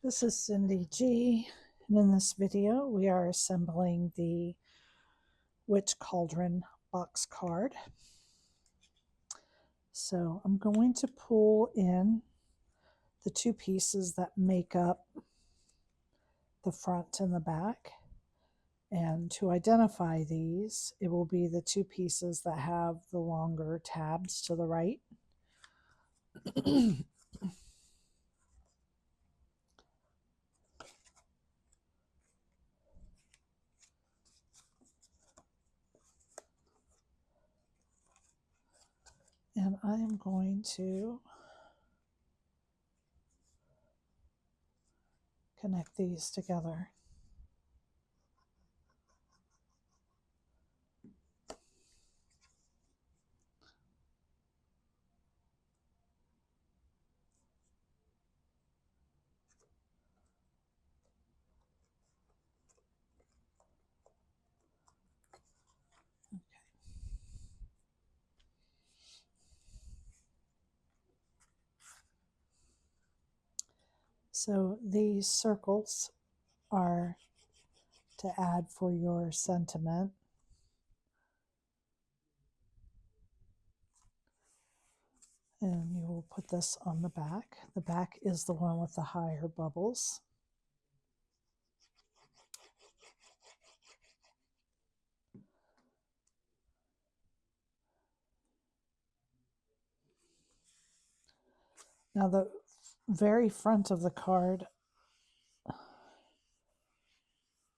This is Cyndy G, and in this video we are assembling the Witch Cauldron box card. So I'm going to pull in the two pieces that make up the front and the back. And to identify these, it will be the two pieces that have the longer tabs to the right. And I am going to connect these together. So these circles are to add for your sentiment. And you will put this on the back. The back is the one with the higher bubbles. Now the very front of the card,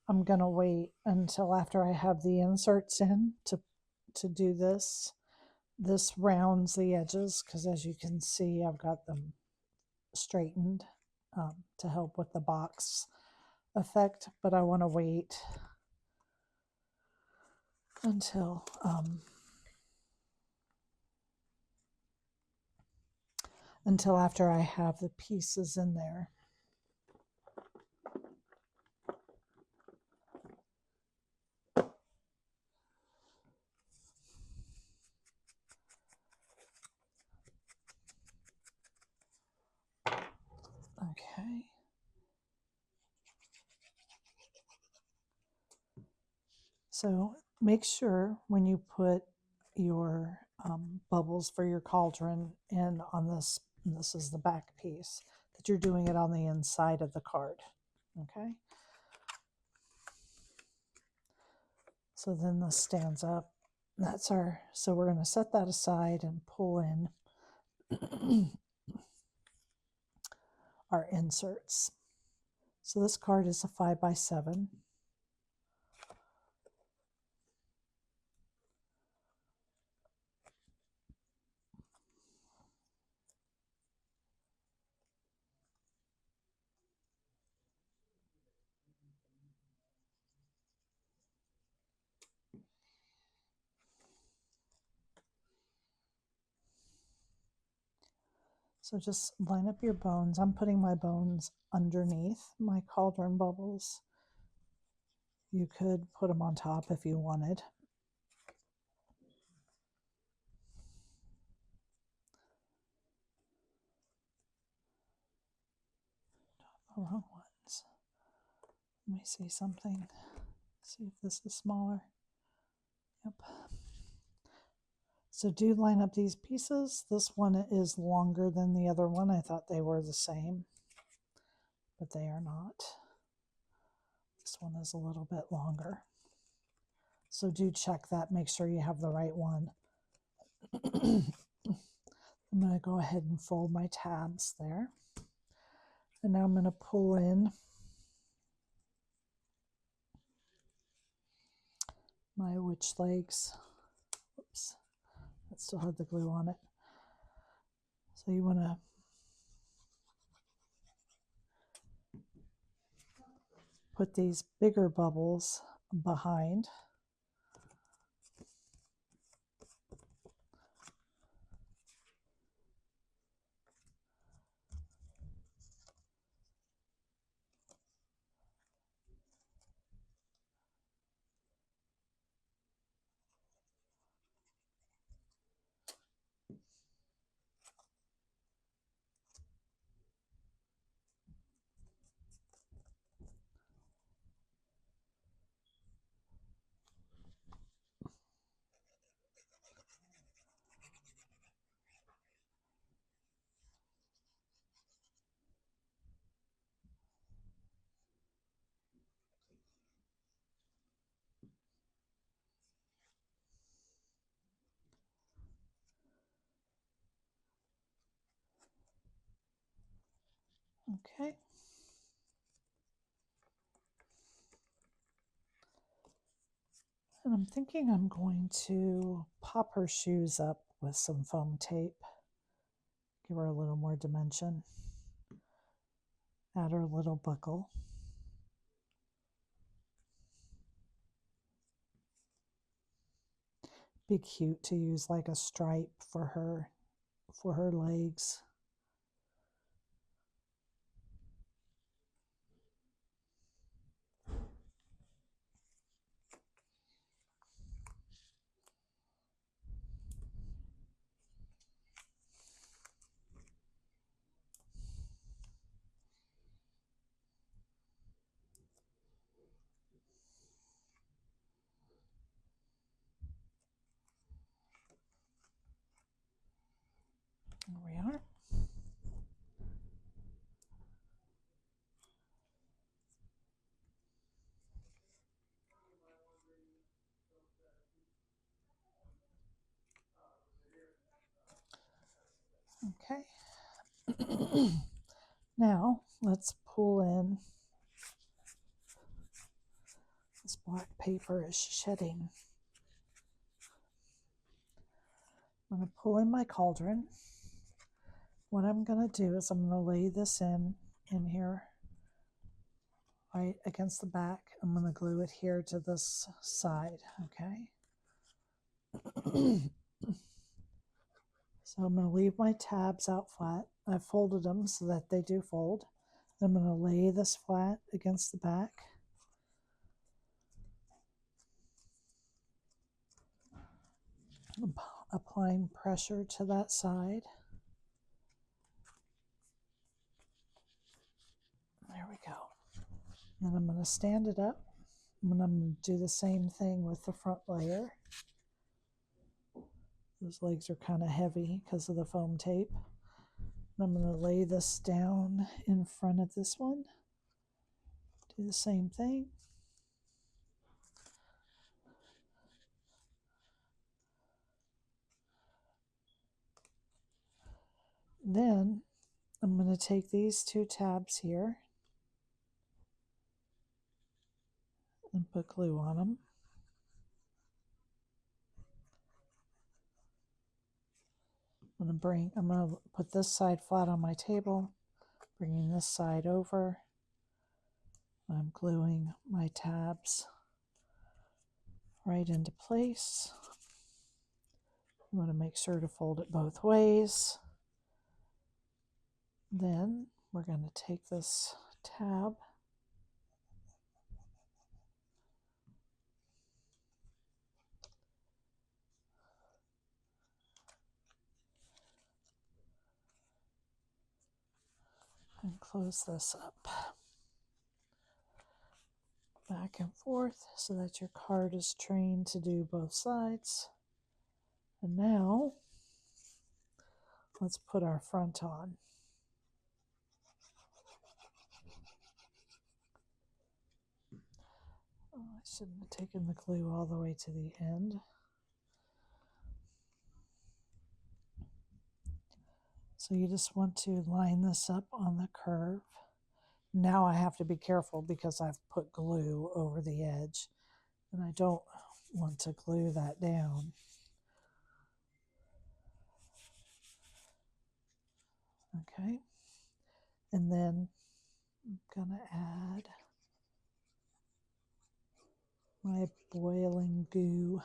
I'm going to wait until after I have the inserts in to do this. This rounds the edges because, as you can see, I've got them straightened to help with the box effect, but I want to wait until after I have the pieces in there. Okay. So make sure when you put your bubbles for your cauldron in on this is the back piece, that you're doing it on the inside of the card. Okay. So then this stands up. That's our, so we're going to set that aside and pull in our inserts. So this card is a 5x7. So just line up your bones. I'm putting my bones underneath my cauldron bubbles. You could put them on top if you wanted. The wrong ones. Let me see something. See if this is smaller. Yep. So do line up these pieces. This one is longer than the other one. I thought they were the same, but they are not. This one is a little bit longer. So do check that. Make sure you have the right one. I'm going to go ahead and fold my tabs there. And now I'm going to pull in my witch legs. Oops, that still had the glue on it. So you want to put these bigger bubbles behind. Okay. And I'm thinking I'm going to pop her shoes up with some foam tape. Give her a little more dimension. Add her little buckle. Be cute to use like a stripe for her legs. There we are. Okay. Now let's pull in. This black paper is shedding. I'm going to pull in my cauldron. What I'm going to do is I'm going to lay this in here right against the back. I'm going to glue it here to this side, okay? So I'm going to leave my tabs out flat. I've folded them so that they do fold. I'm going to lay this flat against the back. Applying pressure to that side. There we go. Then I'm going to stand it up. And I'm going to do the same thing with the front layer. Those legs are kind of heavy because of the foam tape. And I'm going to lay this down in front of this one. Do the same thing. Then I'm going to take these two tabs here and put glue on them. I'm going to put this side flat on my table, bringing this side over. I'm gluing my tabs right into place. You want to make sure to fold it both ways. Then we're going to take this tab and close this up. Back and forth so that your card is trained to do both sides. And now let's put our front on. Oh, I shouldn't have taken the glue all the way to the end. So you just want to line this up on the curve. Now I have to be careful because I've put glue over the edge and I don't want to glue that down. Okay, and then I'm gonna add my boiling goo.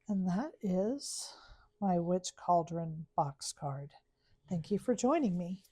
And that is my Witch Cauldron box card. Thank you for joining me.